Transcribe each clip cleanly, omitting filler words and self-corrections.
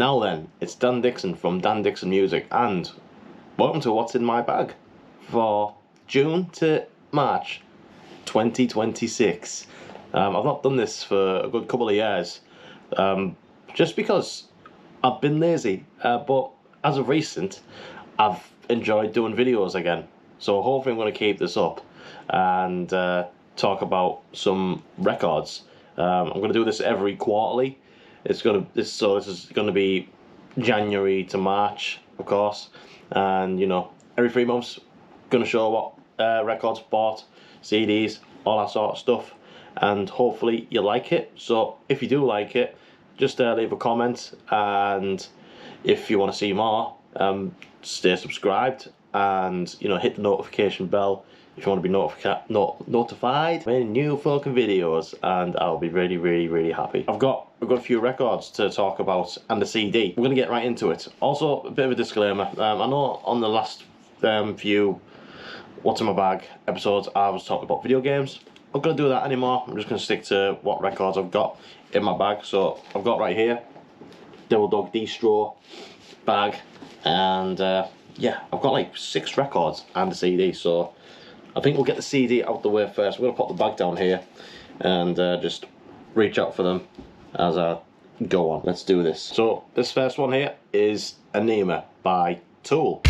Now then, it's Dan Dixon from Dan Dixon Music, and welcome to What's in My Bag for June to March 2026. I've not done this for a good couple of years, just because I've been lazy, but as of recent, I've enjoyed doing videos again. So hopefully I'm going to keep this up and talk about some records. I'm going to do this every quarterly. This is going to be January to March, of course, and every 3 months, going to show what records bought, CDs, all that sort of stuff, and hopefully you like it. So if you do like it, just leave a comment, and if you want to see more, stay subscribed, and hit the notification bell if you want to be notified when new fucking videos, and I'll be really, really, really happy. I've got a few records to talk about and the CD. We're going to get right into it. Also, a bit of a disclaimer. I know on the last few What's in My Bag episodes I was talking about video games. I'm not going to do that anymore. I'm just going to stick to what records I've got in my bag. So I've got right here Devil Dog Distro bag, and yeah, I've got like 6 records and a CD. So I think we'll get the CD out the way first. We're going to put the bag down here and just reach out for them as I go on. Let's do this. So this first one here is Aenima by Tool.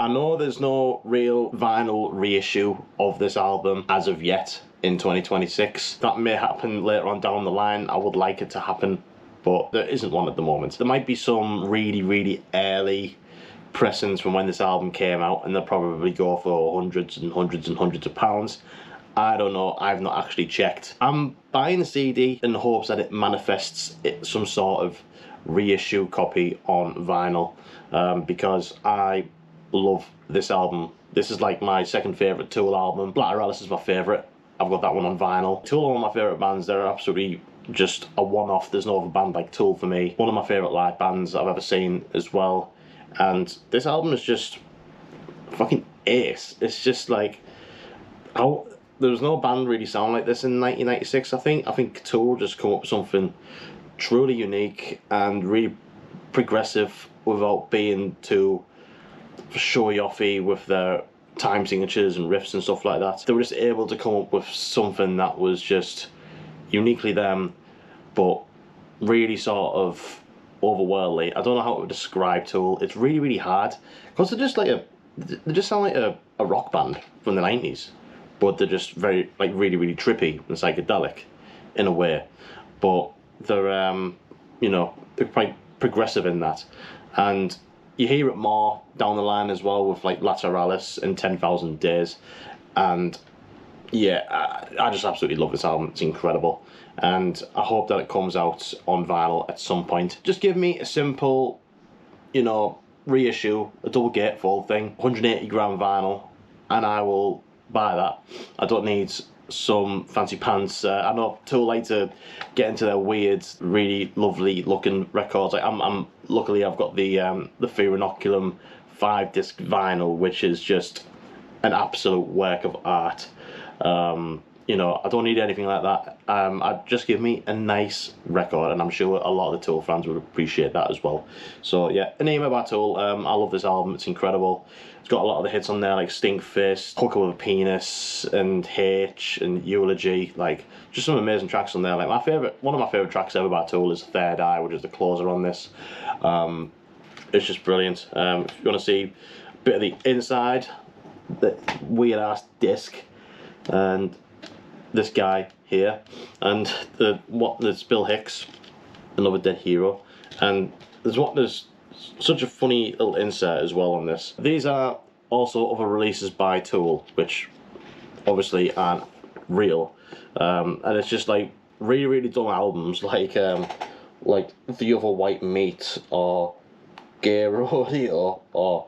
I know there's no real vinyl reissue of this album as of yet in 2026. That may happen later on down the line. I would like it to happen, but there isn't one at the moment. There might be some really, really early pressings from when this album came out, and they'll probably go for hundreds and hundreds and hundreds of pounds. I don't know, I've not actually checked. I'm buying the CD in the hopes that it manifests some sort of reissue copy on vinyl, because I love this album. This is like my second favourite Tool album. Black is my favourite. I've got that one on vinyl. Tool are one of my favourite bands. They're absolutely just a one-off. There's no other band like Tool for me. One of my favourite live bands I've ever seen as well. And this album is just fucking ace. It's just like, there was no band really sound like this in 1996, I think. I think Tool just come up with something truly unique and really progressive without being too showy-offy with their time signatures and riffs and stuff like that. They were just able to come up with something that was just uniquely them, but really sort of overworldly. I don't know how to describe Tool. It's really, really hard, because they just sound like a rock band from the 90s, but they're just very, like, really, really trippy and psychedelic in a way. But they're they're quite progressive in that, and you hear it more down the line as well with like Lateralis and 10,000 Days, and yeah, I just absolutely love this album. It's incredible, and I hope that it comes out on vinyl at some point. Just give me a simple, reissue, a double gatefold thing, 180 gram vinyl, and I will buy that. I don't need some fancy pants. I know Tool like to get into their weird, really lovely looking records. Like luckily I've got the Fear Inoculum 5-disc vinyl, which is just an absolute work of art. I don't need anything like that. I'd just give me a nice record, and I'm sure a lot of the Tool fans would appreciate that as well. So yeah, Aenima by Tool. I love this album. It's incredible. It's got a lot of the hits on there, like Stink Fist, Hooker with a Penis, and H, and Eulogy. Like, just some amazing tracks on there. Like one of my favorite tracks ever by Tool is Third Eye, which is the closer on this. It's just brilliant. If you want to see a bit of the inside, the weird ass disc, and this guy here, and there's Bill Hicks, another dead hero, and there's such a funny little insert as well on this. These are also other releases by Tool, which obviously aren't real, and it's just like really, really dumb albums, like The Other White Meat, or Gay Rodeo, or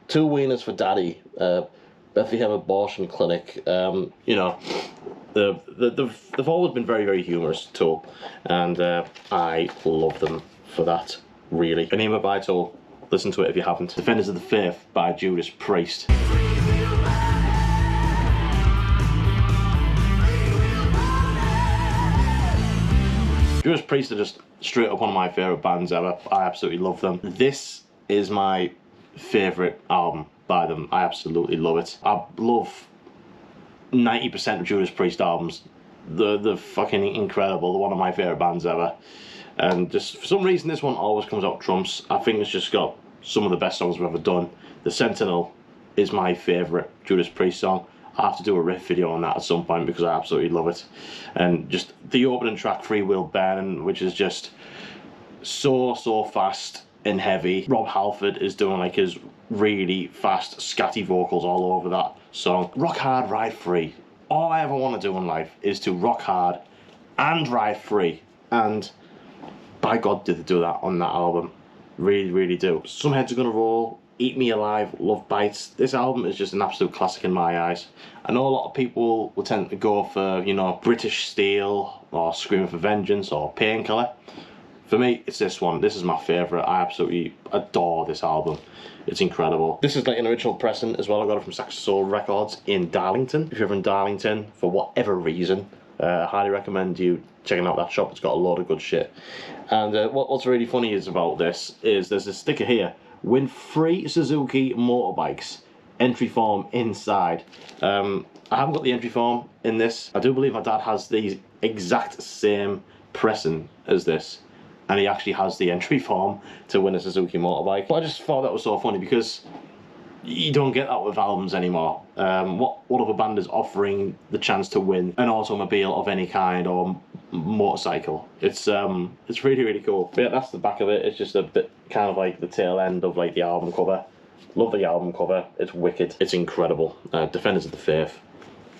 Two Wieners for Daddy, Bethlehem Abortion Clinic. They've always been very, very humorous, Tool, and I love them for that, really. Aenima by Tool. Listen to it if you haven't. Defenders of the Faith by Judas Priest. Judas Priest are just straight up one of my favourite bands ever. I absolutely love them. This is my favourite album by them. I absolutely love it. I love 90% of Judas Priest albums. They're fucking incredible. They're one of my favourite bands ever. And just for some reason this one always comes out trumps. I think it's just got some of the best songs we've ever done. The Sentinel is my favourite Judas Priest song. I have to do a riff video on that at some point because I absolutely love it. And just the opening track, Free Will Burning, which is just so fast and heavy. Rob Halford is doing like his really fast scatty vocals all over that song. Rock hard, ride free. All I ever want to do in life is to rock hard and ride free. And by God did they do that on that album. Really do. Some Heads Are Gonna Roll, Eat Me Alive, Love Bites. This album is just an absolute classic in my eyes. I know a lot of people will tend to go for, you know, British Steel or Screaming for Vengeance or Painkiller. For me, it's this one. This is my favourite. I absolutely adore this album. It's incredible. This is like an original pressing as well. I got it from Saxon Soul Records in Darlington. If you're in Darlington, for whatever reason, I highly recommend you checking out that shop. It's got a lot of good shit. And what's really funny is about this is there's a sticker here. Win free Suzuki motorbikes. Entry form inside. I haven't got the entry form in this. I do believe my dad has the exact same pressing as this. And he actually has the entry form to win a Suzuki motorbike. But I just thought that was so funny because you don't get that with albums anymore. What other band is offering the chance to win an automobile of any kind or motorcycle? It's really cool. But yeah, that's the back of it. It's just a bit kind of like the tail end of like the album cover. Love the album cover. It's wicked. It's incredible. Defenders of the Faith.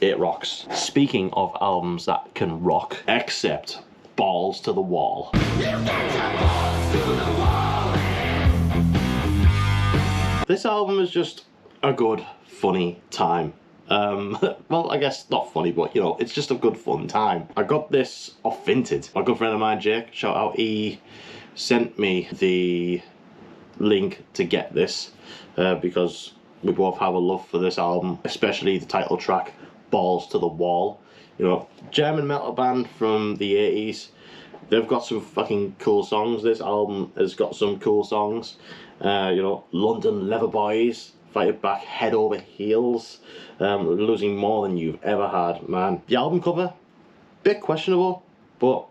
It rocks. Speaking of albums that can rock, except Balls to the Wall. This album is just a good, funny time. Well, I guess not funny, but you know, it's just a good, fun time. I got this off Vinted. My good friend of mine, Jake, shout out, he sent me the link to get this because we both have a love for this album, especially the title track, Balls to the Wall. You know, German metal band from the 80s. They've got some fucking cool songs. This album has got some cool songs. You know, London Leather Boys, Fight It Back, Head Over Heels, Losing More Than You've Ever Had, man. The album cover, bit questionable, but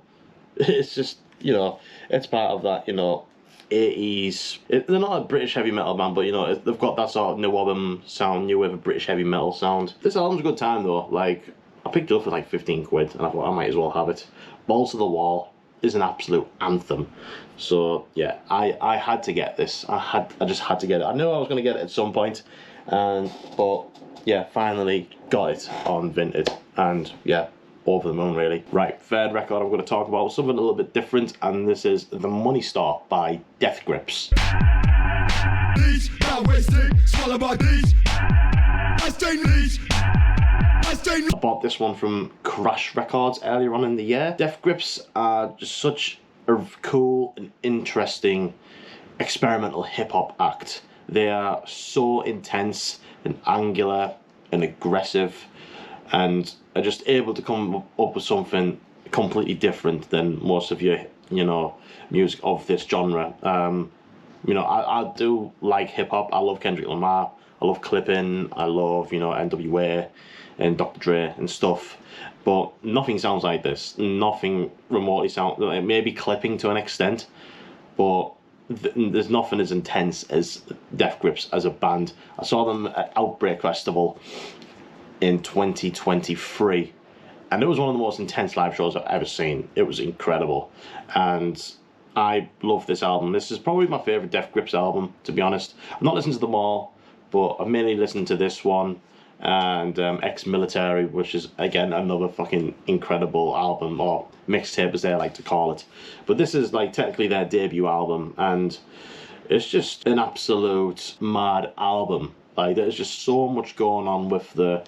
it's just, you know, it's part of that, you know, 80s. They're not a British heavy metal band, but you know, they've got that sort of new album sound, new wave of British heavy metal sound. This album's a good time though. Like, I picked it up for like 15 quid and I thought I might as well have it. Balls to the Wall is an absolute anthem. So yeah, I had to get this. I just had to get it. I knew I was going to get it at some point, but yeah, finally got it on Vinted, and yeah, over the moon really. Right, third record I'm going to talk about, something a little bit different, and this is The Money Store by Death Grips. I bought this one from Crash Records earlier on in the year. Death Grips are just such a cool and interesting experimental hip-hop act. They are so intense and angular and aggressive and are just able to come up with something completely different than most of your, you know, music of this genre. You know, I do like hip-hop. I love Kendrick Lamar. I love Clippin'. I love, you know, NWA and Dr. Dre and stuff, but nothing sounds like this. Nothing remotely sounds, maybe Clipping to an extent, but there's nothing as intense as Death Grips as a band. I saw them at Outbreak Festival in 2023, and it was one of the most intense live shows I've ever seen. It was incredible, and I love this album. This is probably my favourite Death Grips album, to be honest. I've not listened to them all, but I've mainly listened to this one and Ex-Military, which is again another fucking incredible album, or mixtape as they like to call it. But this is like technically their debut album, and it's just an absolute mad album. Like, there's just so much going on with the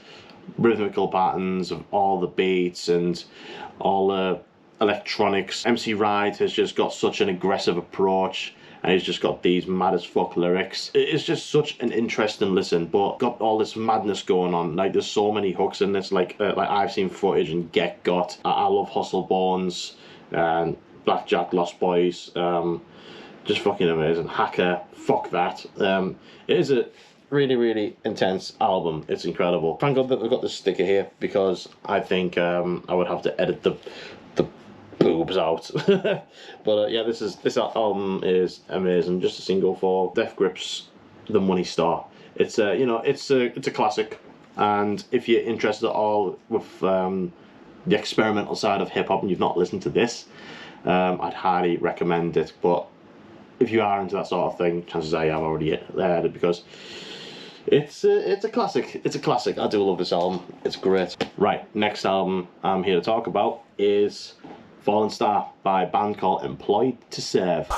rhythmical patterns of all the beats and all the electronics. MC Ride has just got such an aggressive approach, and he's just got these mad as fuck lyrics. It's just such an interesting listen, but got all this madness going on. Like, there's so many hooks in this, like I've Seen Footage and Get Got. I love Hustle Bones and Blackjack, Lost Boys, just fucking amazing. Hacker, fuck that. It is a really, really intense album. It's incredible. Thank God that we've got this sticker here, because I think I would have to edit the boobs out. But yeah, this album is amazing. Just a single for Death Grips, The Money Star. It's it's a classic, and if you're interested at all with the experimental side of hip hop and you've not listened to this, I'd highly recommend it. But if you are into that sort of thing, chances are you have already heard it, because it's a classic. It's a classic. I do love this album. It's great. Right, next album I'm here to talk about is Fallen Star by a band called Employed to Serve.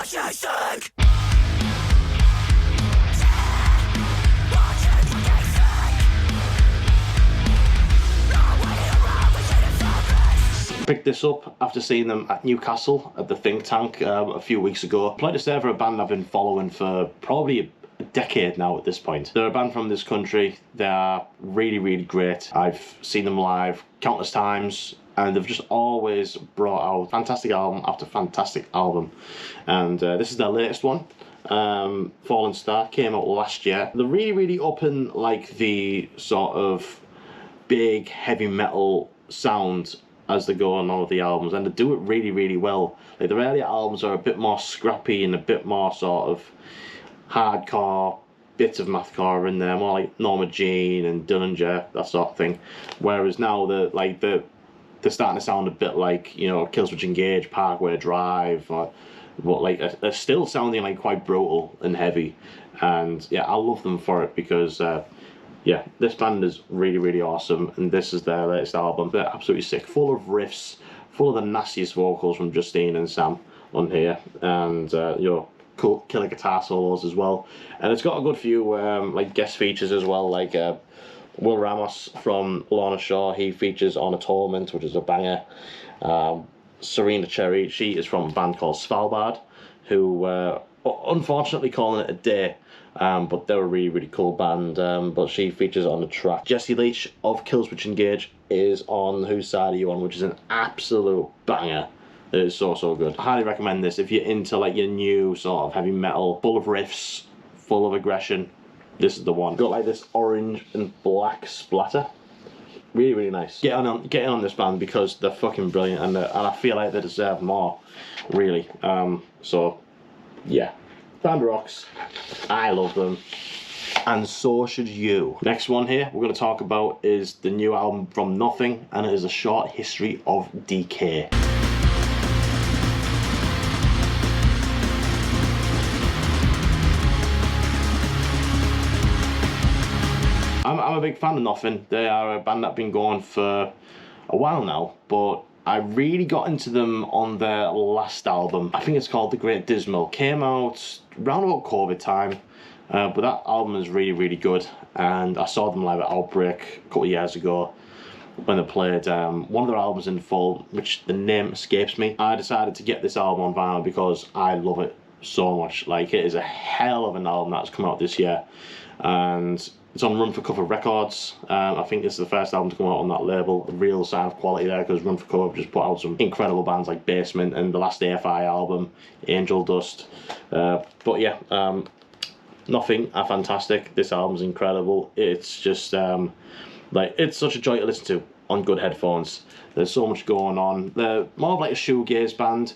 Picked this up after seeing them at Newcastle at the Think Tank a few weeks ago. Employed to Serve are a band I've been following for probably a decade now at this point. They're a band from this country. They are really, really great. I've seen them live countless times, and they've just always brought out fantastic album after fantastic album. And this is their latest one. Fallen Star came out last year. They're really, really up in like the sort of big heavy metal sound as they go on all of the albums, and they do it really, really well. Like, the earlier albums are a bit more scrappy and a bit more sort of hardcore, bits of mathcore in there, more like Norma Jean and Dillinger, that sort of thing. Whereas now they're starting to sound a bit like, Killswitch Engage, Parkway Drive, but like they're still sounding like quite brutal and heavy. And yeah, I love them for it, because yeah, this band is really, really awesome, and this is their latest album. They're absolutely sick, full of riffs, full of the nastiest vocals from Justine and Sam on here, and cool killer guitar solos as well. And it's got a good few like guest features as well, like Will Ramos from Lorna Shore. He features on Atonement, which is a banger. Serena Cherry, she is from a band called Svalbard, who unfortunately calling it a day. But they're a really, really cool band, but she features on the track. Jesse Leach of Killswitch Engage is on Whose Side Are You On, which is an absolute banger. It is so, so good. I highly recommend this if you're into like your new sort of heavy metal, full of riffs, full of aggression. This is the one. Got like this orange and black splatter. Really, really nice. Get in on this band, because they're fucking brilliant, and I feel like they deserve more, really. So, yeah. Band rocks. I love them, and so should you. Next one here we're going to talk about is the new album from Nothing, and it is A Short History of Decay. I'm a big fan of Nothing. They are a band that's been going for a while now, but I really got into them on their last album. I think it's called The Great Dismal. Came out around about COVID time, but that album is really, really good. And I saw them live at Outbreak a couple of years ago when they played one of their albums in full, which the name escapes me. I decided to get this album on vinyl because I love it so much. Like, it is a hell of an album that's come out this year, and it's on Run for Cover Records. I think this is the first album to come out on that label. A real sign of quality there, because Run for Cover have just put out some incredible bands like Basement and the last AFI album, Angel Dust. But yeah, Nothing are fantastic. This album's incredible. It's just like, it's such a joy to listen to on good headphones. There's so much going on. They're more of like a shoegaze band,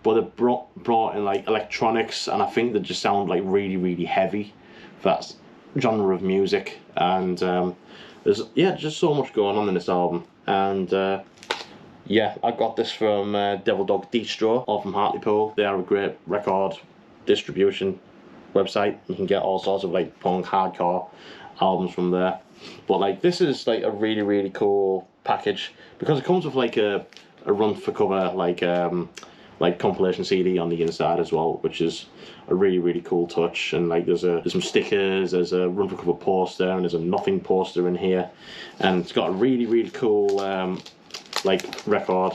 but they're brought in like electronics, and I think they just sound like really, really heavy for that genre of music. And there's just so much going on in this album. And yeah, I got this from Devil Dog Distro, or from Hartlepool. They are a great record distribution website. You can get all sorts of like punk, hardcore albums from there. But like, this is like a really, really cool package, because it comes with like a Run for Cover like compilation CD on the inside as well, which is a really, really cool touch. And like, there's some stickers, there's a Run for Cover poster, and there's a Nothing poster in here, and it's got a really, really cool like record.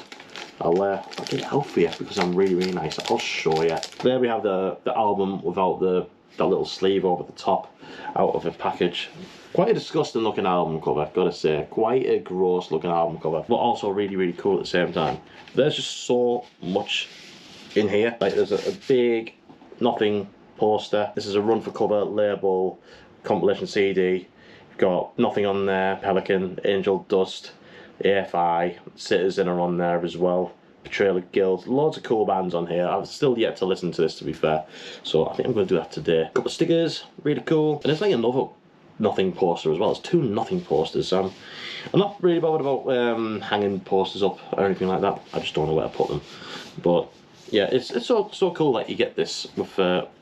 I'll get it out for you because I'm really, really nice. I'll show you. There we have the album without the little sleeve over the top, out of a package. Quite a disgusting looking album cover, gotta say. Quite a gross looking album cover, but also really, really cool at the same time. There's just so much in here. Like there's a big Nothing poster. This is a run for cover label compilation CD. You've got Nothing on there, Pelican, Angel Dust, AFI, Citizen are on there as well. Betrayal of Guild, loads of cool bands on here. I've still yet to listen to this, to be fair, so I think I'm going to do that today. Couple of stickers, really cool, and there's like another Nothing poster as well. It's 2 Nothing posters. I'm not really bothered about hanging posters up or anything like that. I just don't know where to put them. But yeah, it's so cool that you get this with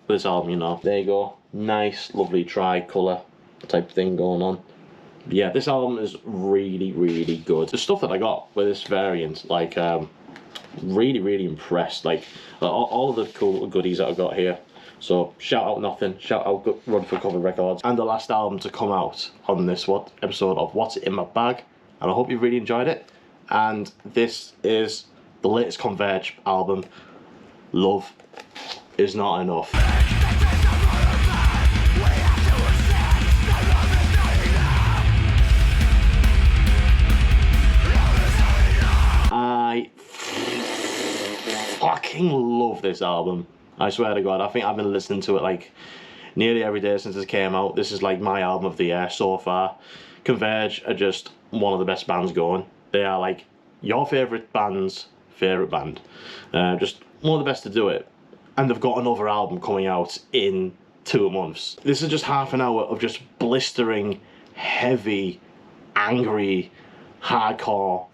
this album, you know. There you go, nice, lovely tricolour type thing going on. Yeah, this album is really, really good. The stuff that I got with this variant, like, really impressed. Like all of the cool goodies that I got here. So shout out Nothing, shout out Run for Cover Records, and the last album to come out on this episode of What's in My Bag. And I hope you really enjoyed it. And this is the latest Converge album, Love Is Not Enough. I fucking love this album. I swear to God, I think I've been listening to it like nearly every day since it came out. This is like my album of the year so far. Converge are just one of the best bands going. They are like your favourite band's favourite band. Just one of the best to do it. And they've got another album coming out in 2 months. This is just half an hour of just blistering, heavy, angry, hardcore,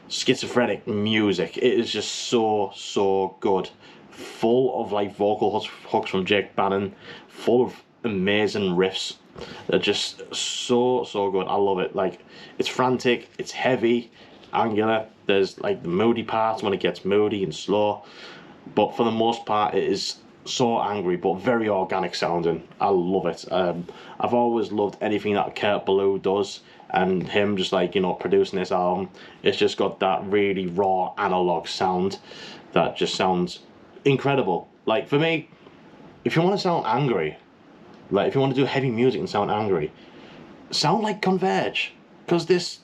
schizophrenic music. It is just so good. Full of like vocal hooks from Jake Bannon, full of amazing riffs. They're just so good. I love it. Like, it's frantic, it's heavy, angular. There's like the moody parts when it gets moody and slow, but for the most part it is so angry but very organic sounding. I love it. I've always loved anything that Kurt Ballou does, and him just like, you know, producing this album, it's just got that really raw analog sound that just sounds incredible. Like, for me, if you want to sound angry, like if you want to do heavy music and sound angry, sound like Converge, because this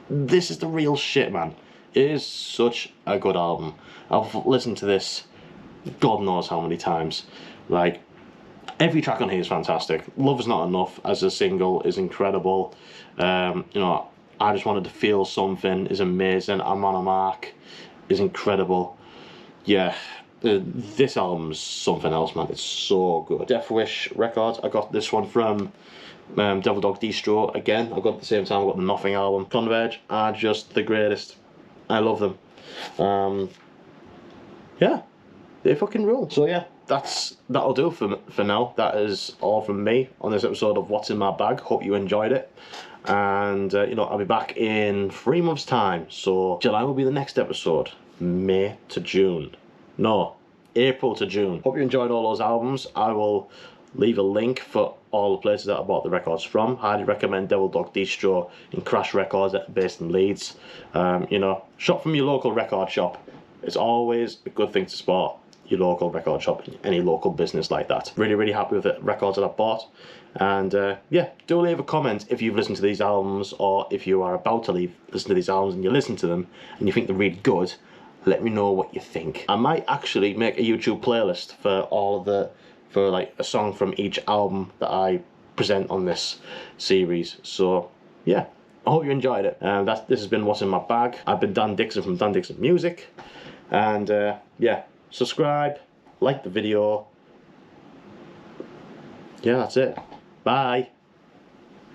is the real shit, man. It is such a good album. I've listened to this God knows how many times. Like, every track on here is fantastic. Love Is Not Enough as a single is incredible. You know, I Just Wanted to Feel Something is amazing. I'm On a Mark is incredible. Yeah, this album's something else, man. It's so good. Death Wish Records, I got this one from Devil Dog Distro. Again, I got at the same time I got the Nothing album. Converge are just the greatest. I love them. Yeah, they fucking rule. So yeah, that'll do for now. That is all from me on this episode of What's in My Bag. Hope you enjoyed it. And you know, I'll be back in 3 months' time. So July will be the next episode. May to June. No, April to June. Hope you enjoyed all those albums. I will leave a link for all the places that I bought the records from. Highly recommend Devil Dog Distro in Crash Records, based in Leeds. You know, shop from your local record shop. It's always a good thing to support your local record shop, any local business like that. Really happy with the records that I bought. And yeah, do leave a comment if you've listened to these albums, or if you are about to listen to these albums and you listen to them and you think they're really good. Let me know what you think. I might actually make a YouTube playlist for like a song from each album that I present on this series. So yeah, I hope you enjoyed it. This has been What's in My Bag. I've been Dan Dixon from Dan Dixon Music. And yeah, subscribe, like the video. Yeah, that's it. Bye.